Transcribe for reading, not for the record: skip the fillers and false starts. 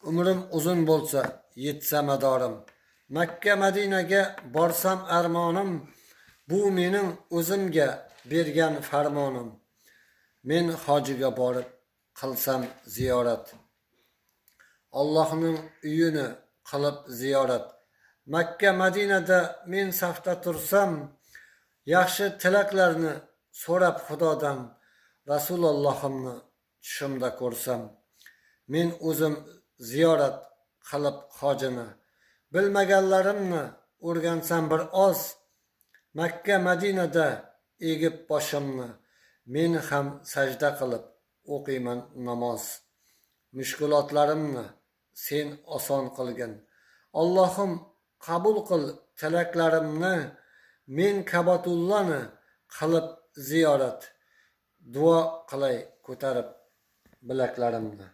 Umrim uzun bo'lsa, yetsa madorim. Makka Madinaga borsam armonim, bu mening o'zimga bergan farmonim. Men hojiga borib qilsam ziyorat, Allohning uyini qilib ziyorat. Makka Madinada men safda tursam, yaxshi tilaklarni so'rab Xudodan, Rasulullohimni tushimda ko'rsam. Men o'zim ziyorat qilib hojini, bilmaganlarimni o'rgansam bir oz. Makka Madinada egib boshimni, men ham sajda qilib o'qiyman namoz. Mushkulotlarimni sen oson qilgin, Allohim qabul qil tilaklarimni. Men Ka'batullahni qilib ziyorat, duo qilay ko'tarib bilaklarimni.